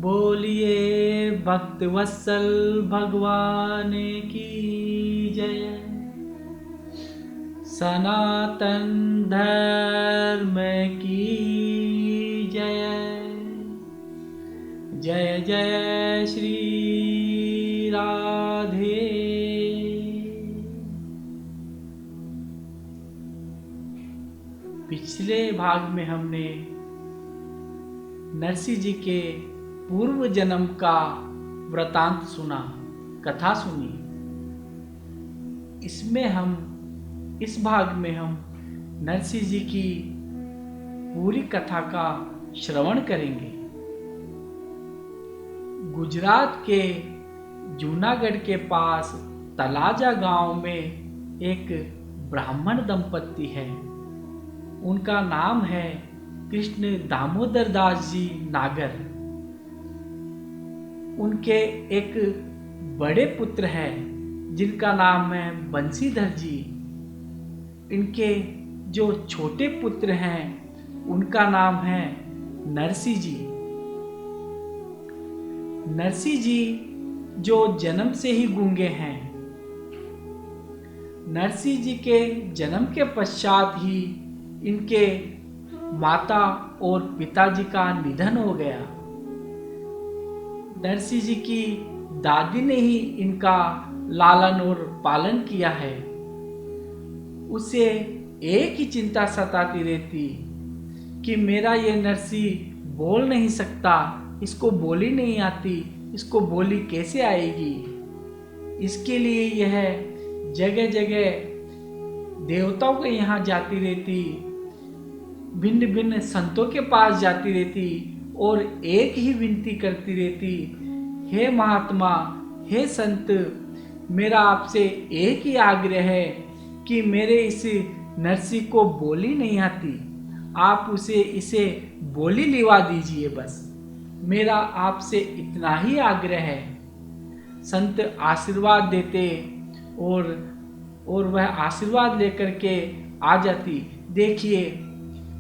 बोलिए भक्त वत्सल भगवान की जय। सनातन धर्म की जय। जय जय श्री राधे। पिछले भाग में हमने नरसिंह जी के पूर्व जन्म का वृतांत सुना, कथा सुनी। इस भाग में हम नरसिंह जी की पूरी कथा का श्रवण करेंगे। गुजरात के जूनागढ़ के पास तलाजा गांव में एक ब्राह्मण दंपत्ति है। उनका नाम है कृष्ण दामोदर दास जी नागर। उनके एक बड़े पुत्र हैं जिनका नाम है बंसीधर जी। इनके जो छोटे पुत्र हैं उनका नाम है नरसिंह जी। नरसिंह जी जो जन्म से ही गूंगे हैं। नरसिंह जी के जन्म के पश्चात ही इनके माता और पिताजी का निधन हो गया। नरसिंह जी की दादी ने ही इनका लालन और पालन किया है। उसे एक ही चिंता सताती रहती कि मेरा ये नरसिंह बोल नहीं सकता, इसको बोली नहीं आती, इसको बोली कैसे आएगी। इसके लिए यह जगह जगह देवताओं के यहाँ जाती रहती, भिन्न भिन्न संतों के पास जाती रहती और एक ही विनती करती रहती, हे महात्मा, हे संत, मेरा आपसे एक ही आग्रह है कि मेरे इस नरसिंह को बोली नहीं आती, आप इसे बोली लिवा दीजिए। बस मेरा आपसे इतना ही आग्रह है। संत आशीर्वाद देते और वह आशीर्वाद लेकर के आ जाती। देखिए,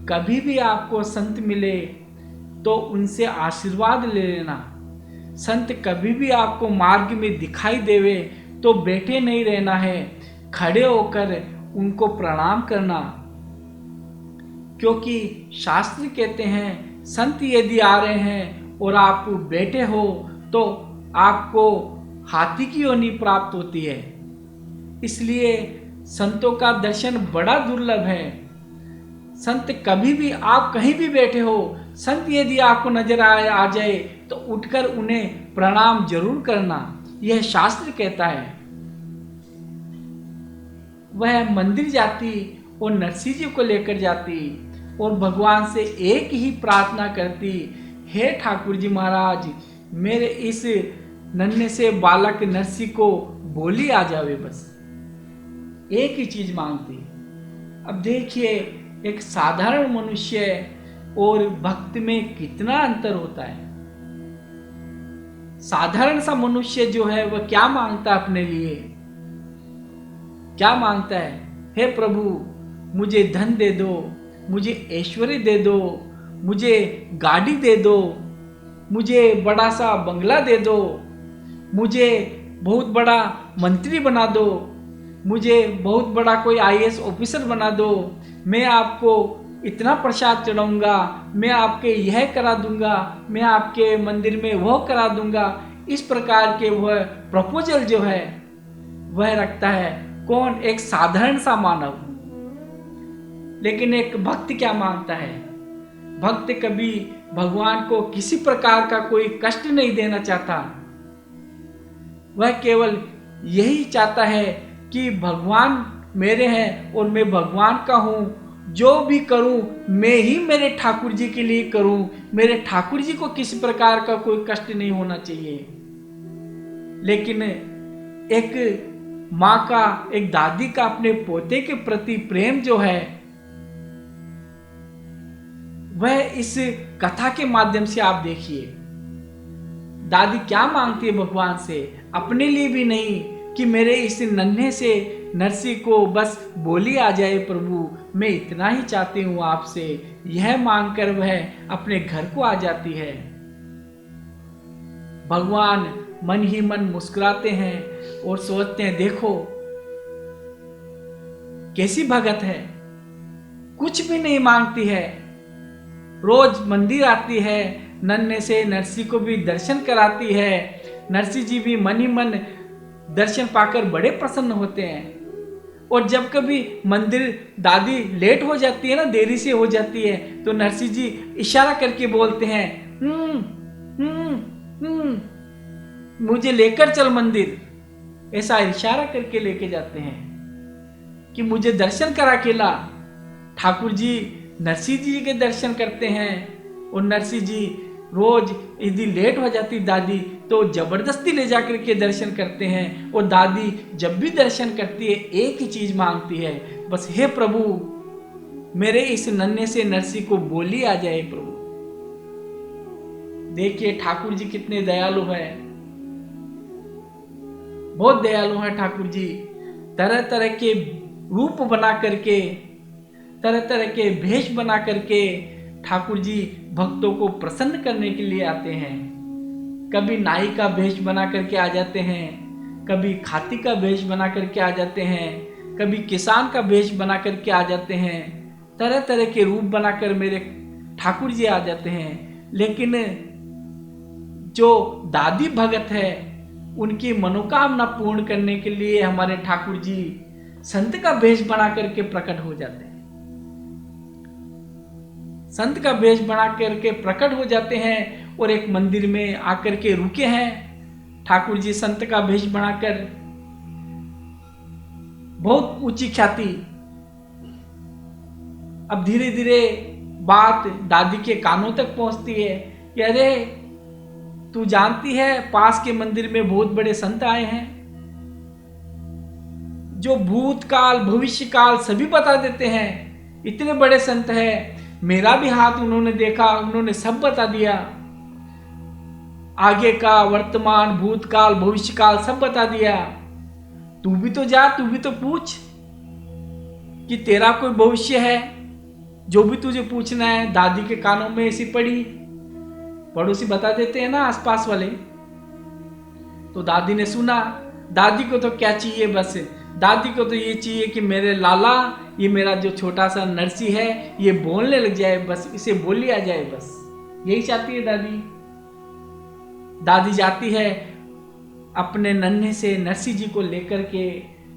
कभी भी आपको संत मिले तो उनसे आशीर्वाद ले लेना। संत कभी भी आपको मार्ग में दिखाई देवे तो बैठे नहीं रहना है, खड़े होकर उनको प्रणाम करना। क्योंकि शास्त्र कहते हैं संत यदि आ रहे हैं और आप बैठे हो तो आपको हाथी की योनि प्राप्त होती है। इसलिए संतों का दर्शन बड़ा दुर्लभ है। संत कभी भी, आप कहीं भी बैठे हो, संत यदि आपको नजर आ जाए तो उठकर उन्हें प्रणाम जरूर करना, यह शास्त्र कहता है। वह मंदिर जाती और नरसिंह जी को लेकर जाती और भगवान से एक ही प्रार्थना करती, हे ठाकुर जी महाराज, मेरे इस नन्हे से बालक नरसिंह को बोली आ जावे। बस एक ही चीज मांगती। अब देखिए, एक साधारण मनुष्य और भक्त में कितना अंतर होता है। साधारण सा मनुष्य जो है वह क्या मांगता है अपने लिए? क्या मांगता है? हे प्रभु, मुझे धन दे दो, मुझे ऐश्वर्य दे दो, मुझे गाड़ी दे दो, मुझे बड़ा सा बंगला दे दो, मुझे बहुत बड़ा मंत्री बना दो, मुझे बहुत बड़ा कोई आईएएस ऑफिसर बना दो, मैं आपको इतना प्रसाद चढ़ाऊंगा, मैं आपके यह करा दूंगा, मैं आपके मंदिर में वह करा दूंगा। इस प्रकार के वह प्रपोजल जो है वह रखता है कौन? एक साधारण सा मानव। लेकिन एक भक्त क्या मांगता है? भक्त कभी भगवान को किसी प्रकार का कोई कष्ट नहीं देना चाहता। वह केवल यही चाहता है कि भगवान मेरे हैं और मैं भगवान का हूं, जो भी करूं मैं ही मेरे ठाकुर जी के लिए करूं, मेरे ठाकुर जी को किसी प्रकार का कोई कष्ट नहीं होना चाहिए। लेकिन एक माँ का, एक दादी का अपने पोते के प्रति प्रेम जो है वह इस कथा के माध्यम से आप देखिए। दादी क्या मांगती है भगवान से? अपने लिए भी नहीं कि मेरे इस नन्हे से नरसिंह को बस बोली आ जाए प्रभु, मैं इतना ही चाहती हूँ आपसे, यह मांगकर वह अपने घर को आ जाती है। भगवान मन ही मन मुस्कुराते हैं और सोचते हैं, देखो कैसी भगत है, कुछ भी नहीं मांगती है, रोज मंदिर आती है, नन्हे से नरसी को भी दर्शन कराती है। नरसी जी भी मन ही मन दर्शन पाकर बड़े प्रसन्न होते हैं। और जब कभी मंदिर दादी लेट हो जाती है ना, देरी से हो जाती है, तो नरसी जी इशारा करके बोलते हैं, मुझे लेकर चल मंदिर। ऐसा इशारा करके लेके जाते हैं कि मुझे दर्शन करा केला। ठाकुर जी नरसी जी के दर्शन करते हैं और नरसी जी रोज यदि लेट हो जाती दादी तो जबरदस्ती ले जाकर के दर्शन करते हैं। और दादी जब भी दर्शन करती है एक ही चीज मांगती है, बस हे प्रभु मेरे इस नन्हे से नरसी को बोली आ जाए प्रभु। देखिए ठाकुर जी कितने दयालु है, बहुत दयालु है ठाकुर जी। तरह तरह के रूप बना करके, तरह तरह के भेष बना करके ठाकुर जी भक्तों को प्रसन्न करने के लिए आते हैं। कभी नाई का भेष बना करके आ जाते हैं, कभी खाती का भेष बना करके आ जाते हैं, कभी किसान का भेष बना करके आ जाते हैं। तरह तरह के रूप बनाकर मेरे ठाकुर जी आ जाते हैं। लेकिन जो दादी भगत है उनकी मनोकामना पूर्ण करने के लिए हमारे ठाकुर जी संत का भेष बना करके प्रकट हो जाते हैं। संत का भेष बना करके प्रकट हो जाते हैं और एक मंदिर में आकर के रुके हैं। ठाकुर जी संत का भेष बनाकर बहुत ऊंची ख्याति। अब धीरे धीरे बात दादी के कानों तक पहुंचती है कि अरे तू जानती है पास के मंदिर में बहुत बड़े संत आए हैं जो भूतकाल भविष्यकाल सभी बता देते हैं। इतने बड़े संत हैं, मेरा भी हाथ उन्होंने देखा, उन्होंने सब बता दिया, आगे का वर्तमान भूतकाल भविष्यकाल सब बता दिया। तू भी तो जा, तू भी तो पूछ कि तेरा कोई भविष्य है, जो भी तुझे पूछना है। दादी के कानों में ऐसी पड़ी, पड़ोसी बता देते हैं ना आसपास वाले। तो दादी ने सुना। दादी को तो क्या चाहिए, बस दादी को तो ये चाहिए कि मेरे लाला, ये मेरा जो छोटा सा नरसी है, ये बोलने लग जाए, बस इसे बोली आ जाए, बस यही चाहती है दादी। दादी जाती है अपने नन्हे से नरसी जी को लेकर के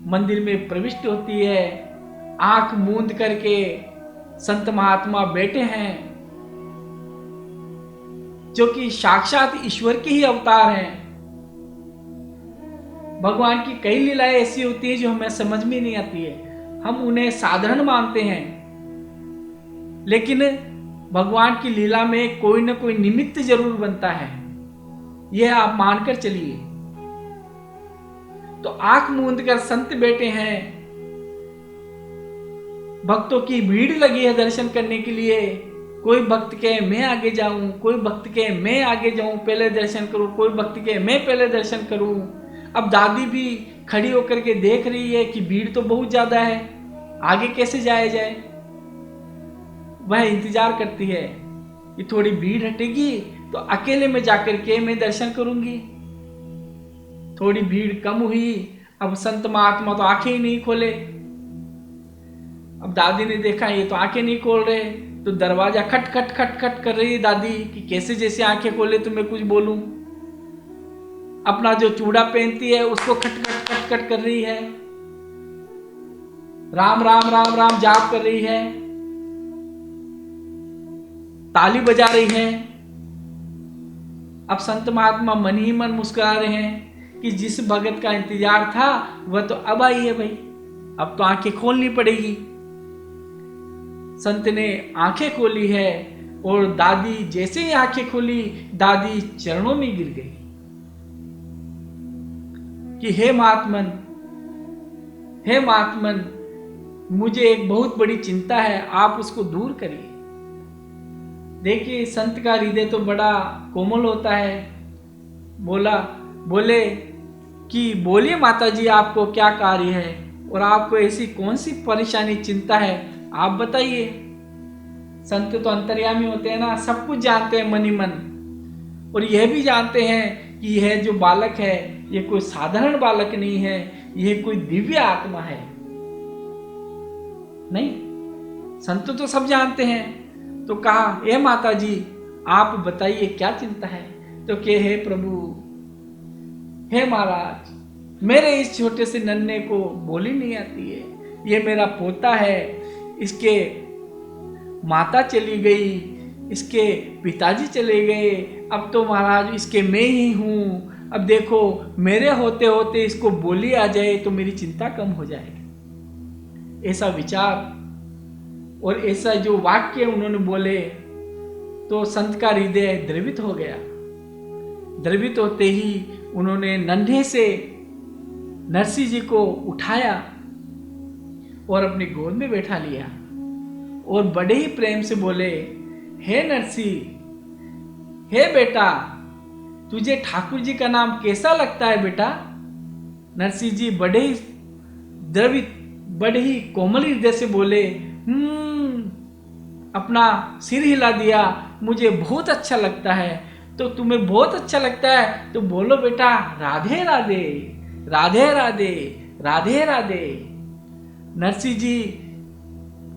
मंदिर में प्रविष्ट होती है। आंख मूंद करके संत महात्मा बैठे हैं जो कि साक्षात ईश्वर के ही अवतार हैं। भगवान की कई लीलाएं ऐसी होती हैं जो हमें समझ में नहीं आती है, हम उन्हें साधारण मानते हैं, लेकिन भगवान की लीला में कोई ना कोई निमित्त जरूर बनता है, यह आप मानकर चलिए। तो आंख मूंद कर संत बैठे हैं, भक्तों की भीड़ लगी है दर्शन करने के लिए। कोई भक्त कहे मैं आगे जाऊं, कोई भक्त कहे मैं आगे जाऊं पहले दर्शन करूं, कोई भक्त कहे मैं पहले दर्शन करूं। अब दादी भी खड़ी होकर के देख रही है कि भीड़ तो बहुत ज्यादा है, आगे कैसे जाया जाए। वह इंतजार करती है कि थोड़ी भीड़ हटेगी तो अकेले में जाकर के मैं दर्शन करूंगी। थोड़ी भीड़ कम हुई, अब संत महात्मा तो आंखें ही नहीं खोले। अब दादी ने देखा ये तो आंखें नहीं खोल रहे, तो दरवाजा खट खट खट खट कर रही है दादी कि कैसे जैसे आंखें खोले तो मैं कुछ बोलूं। अपना जो चूड़ा पहनती है उसको खट खट खट खट कर रही है, राम राम राम राम जाप कर रही है, ताली बजा रही है। अब संत महात्मा मन ही मन मुस्कुरा रहे हैं कि जिस भगत का इंतजार था वह तो अब आई है भाई, अब तो आंखें खोलनी पड़ेगी। संत ने आंखें खोली है और दादी जैसे ही आंखें खोली, दादी चरणों में गिर गई कि हे महात्मन, हे महात्मन, मुझे एक बहुत बड़ी चिंता है, आप उसको दूर करिए। देखिए संत का हृदय तो बड़ा कोमल होता है। बोले कि बोलिए माता जी आपको क्या कार्य है और आपको ऐसी कौन सी परेशानी चिंता है, आप बताइए। संत तो अंतर्यामी होते हैं ना, सब कुछ जानते हैं मन ही मन, और यह भी जानते हैं कि यह जो बालक है ये कोई साधारण बालक नहीं है, यह कोई दिव्य आत्मा है। नहीं, संत तो सब जानते हैं। तो कहा, हे माता जी आप बताइए क्या चिंता है। तो कहे, हे प्रभु, हे महाराज, मेरे इस छोटे से नन्हे को बोली नहीं आती है। ये मेरा पोता है, इसके माता चली गई, इसके पिताजी चले गए, अब तो महाराज इसके मैं ही हूँ। अब देखो मेरे होते होते इसको बोली आ जाए तो मेरी चिंता कम हो जाएगी। ऐसा विचार और ऐसा जो वाक्य उन्होंने बोले तो संत का हृदय द्रवित हो गया। द्रवित होते ही उन्होंने नन्हे से नरसिंह जी को उठाया और अपनी गोद में बैठा लिया और बड़े ही प्रेम से बोले, हे नरसिंह, हे बेटा, तुझे ठाकुर जी का नाम कैसा लगता है बेटा। नरसिंह जी बड़े ही द्रवित, बड़े ही कोमल हृदय से बोले, अपना सिर हिला दिया, मुझे बहुत अच्छा लगता है। तो तुम्हें बहुत अच्छा लगता है तो बोलो बेटा, राधे राधे, राधे राधे, राधे राधे। नरसिंह जी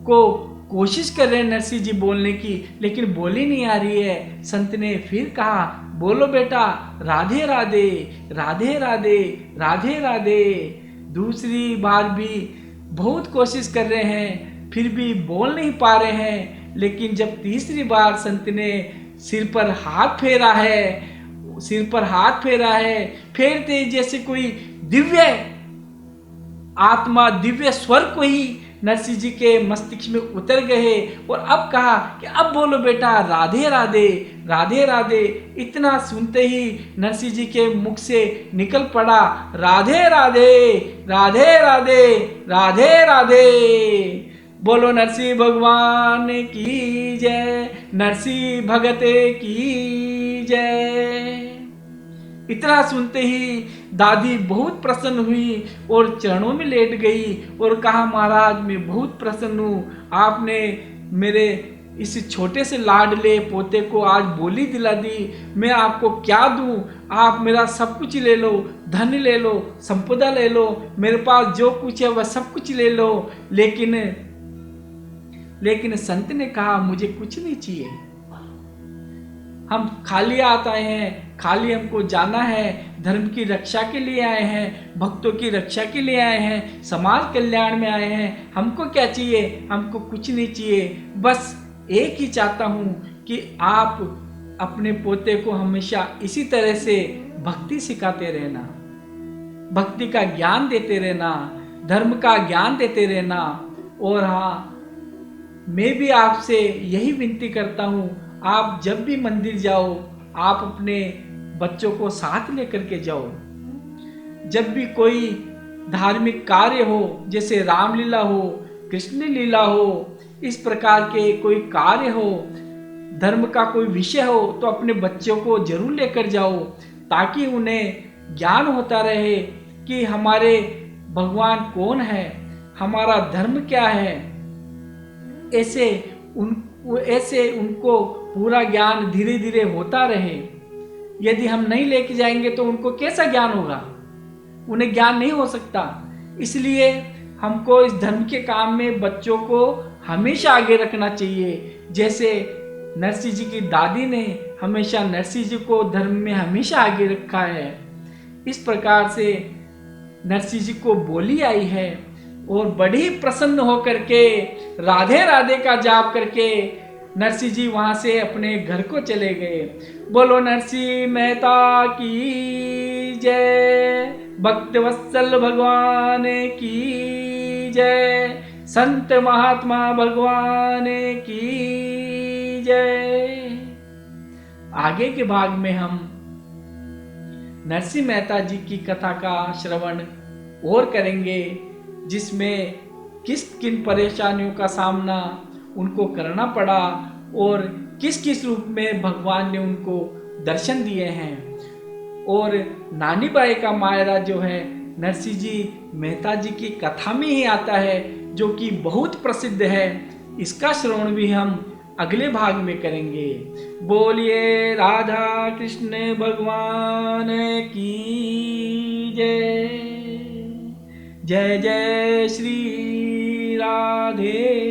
को कोशिश कर रहे हैं नरसिंह जी बोलने की, लेकिन बोली नहीं आ रही है। संत ने फिर कहा, बोलो बेटा, राधे राधे, राधे राधे, राधे राधे। दूसरी बार भी बहुत कोशिश कर रहे हैं, फिर भी बोल नहीं पा रहे हैं। लेकिन जब तीसरी बार संत ने सिर पर हाथ फेरा है, सिर पर हाथ फेरा है, फेरते जैसे कोई दिव्य आत्मा, दिव्य स्वर को ही नरसिंह जी के मस्तिष्क में उतर गए और अब कहा कि अब बोलो बेटा, राधे राधे, राधे राधे। इतना सुनते ही नरसिंह जी के मुख से निकल पड़ा, राधे राधे, राधे राधे, राधे राधे। बोलो नरसिंह भगवान की जय, नरसिंह भगत की जय। इतना सुनते ही दादी बहुत प्रसन्न हुई और चरणों में लेट गई और कहा, महाराज मैं बहुत प्रसन्न हूँ, आपने मेरे इस छोटे से लाडले पोते को आज बोली दिला दी। मैं आपको क्या दूँ, आप मेरा सब कुछ ले लो, धन ले लो, संपदा ले लो, मेरे पास जो कुछ है वह सब कुछ ले लो। लेकिन संत ने कहा, मुझे कुछ नहीं चाहिए, हम खाली हाथ आए हैं, खाली हमको जाना है, धर्म की रक्षा के लिए आए हैं, भक्तों की रक्षा के लिए आए हैं, समाज कल्याण में आए हैं। हमको क्या चाहिए, हमको कुछ नहीं चाहिए, बस एक ही चाहता हूँ कि आप अपने पोते को हमेशा इसी तरह से भक्ति सिखाते रहना, भक्ति का ज्ञान देते रहना, धर्म का ज्ञान देते रहना। और हाँ, मैं भी आपसे यही विनती करता हूँ, आप जब भी मंदिर जाओ आप अपने बच्चों को साथ लेकर के जाओ। जब भी कोई धार्मिक कार्य हो, जैसे रामलीला हो, कृष्ण लीला हो, इस प्रकार के कोई कार्य हो, धर्म का कोई विषय हो, तो अपने बच्चों को जरूर लेकर जाओ, ताकि उन्हें ज्ञान होता रहे कि हमारे भगवान कौन है, हमारा धर्म क्या है। ऐसे उनको पूरा ज्ञान धीरे धीरे होता रहे। यदि हम नहीं लेके जाएंगे तो उनको कैसा ज्ञान होगा, उन्हें ज्ञान नहीं हो सकता। इसलिए हमको इस धर्म के काम में बच्चों को हमेशा आगे रखना चाहिए। जैसे नरसिंह जी की दादी ने हमेशा नरसिंह जी को धर्म में हमेशा आगे रखा है, इस प्रकार से नरसिंह जी को बोली आई है। और बड़ी प्रसन्न होकर के राधे राधे का जाप करके नरसिंह जी वहां से अपने घर को चले गए। बोलो नरसिंह मेहता की जय, भक्त वत्सल भगवान की जय, संत महात्मा भगवान की जय। आगे के भाग में हम नरसिंह मेहता जी की कथा का श्रवण और करेंगे, जिसमें किन परेशानियों का सामना उनको करना पड़ा और किस किस रूप में भगवान ने उनको दर्शन दिए हैं। और नानी बाई का मायरा जो है नरसिंह जी मेहता जी की कथा में ही आता है, जो कि बहुत प्रसिद्ध है। इसका श्रवण भी हम अगले भाग में करेंगे। बोलिए राधा कृष्ण भगवान की जय। जय जय श्री राधे।